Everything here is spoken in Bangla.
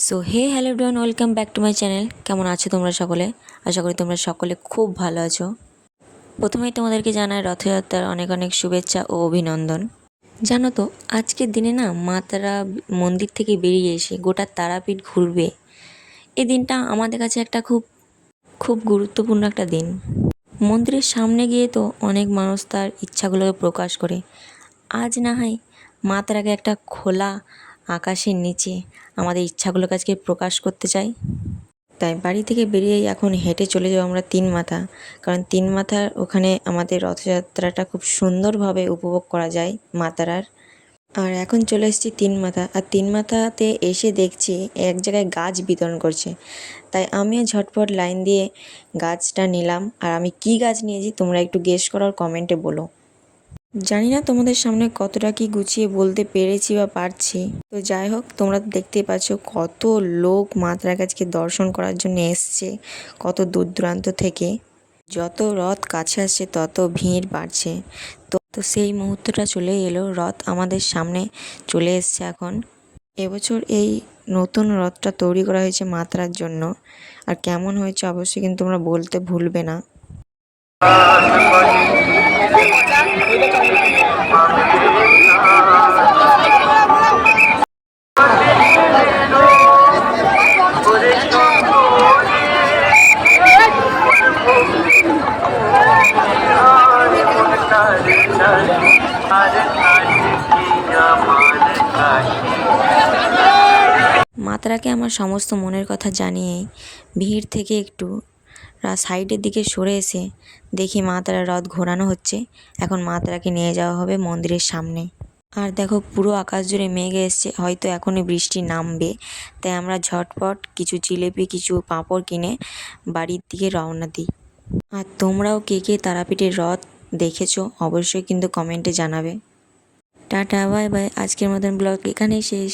So hello everyone, welcome back to my channel. কেমন আছো তোমরা সকলে? আশা করি তোমরা সকলে খুব ভালো আছো। প্রথমেই তোমাদেরকে জানাই রথযাত্রার অনেক অনেক শুভেচ্ছা ও অভিনন্দন। জানো তো, আজকের দিনে না মা তারা মন্দির থেকে বেরিয়ে এসে গোটা তারাপীঠ ঘুরবে। এই দিনটা আমাদের কাছে একটা খুব খুব গুরুত্বপূর্ণ একটা দিন। মন্দিরের সামনে গিয়ে তো অনেক মানুষ তার ইচ্ছাগুলোকে প্রকাশ করে। আজ না হয় মা তারাকে একটা খোলা আকাশের নিচে আমাদের ইচ্ছাগুলোকে আজকে প্রকাশ করতে চাই। তাই বাড়ি থেকে বেরিয়েই এখন হেঁটে চলে যাবো আমরা তিন মাথা, কারণ তিন মাথার ওখানে আমাদের রথযাত্রাটা খুব সুন্দরভাবে উপভোগ করা যায় মা তারার। আর এখন চলে এসেছি তিন মাথা, আর তিন মাথাতে এসে দেখছি এক জায়গায় গাছ বিতরণ করছে। তাই আমিও ঝটপট লাইন দিয়ে গাছটা নিলাম। আর আমি কি গাছ নিয়েছি তোমরা একটু গেস করার কমেন্টে বলো। জানি না তোমাদের সামনে কতটা কি গুছিয়ে বলতে পেরেছি বা পারছি। তো যাই হোক, তোমরা তো দেখতেই পাচ্ছ কত লোক মা তারার কাছকে দর্শন করার জন্য এসছে, কত দূর দূরান্ত থেকে। যত রথ কাছে আসছে তত ভিড় বাড়ছে। তো সেই মুহূর্তটা চলে এলো, রথ আমাদের সামনে চলে এসছে এখন। এবছর এই নতুন রথটা তৈরি করা হয়েছে মা তারার জন্য। আর কেমন হয়েছে অবশ্যই কিন্তু তোমরা বলতে ভুলবে না। মা তারাকে আমার সমস্ত মনের কথা জানিয়ে ভিড় থেকে একটু সাইডের দিকে সরে এসে দেখি মা তারার রথ ঘোরানো হচ্ছে। এখন মা তারাকে নিয়ে যাওয়া হবে মন্দিরের সামনে। আর দেখো, পুরো আকাশ জুড়ে মেঘ এসছে, হয়তো এখনই বৃষ্টি নামবে। তাই আমরা ঝটপট কিছু জিলেপি, কিছু পাঁপড় কিনে বাড়ির দিকে রওনা দিই। আর তোমরাও কে কে তারাপীঠের রথ দেখেছো অবশ্যই কিন্তু কমেন্টে জানাবে। Tata, bye bye. আজকের মতন ব্লগ এখানেই শেষ।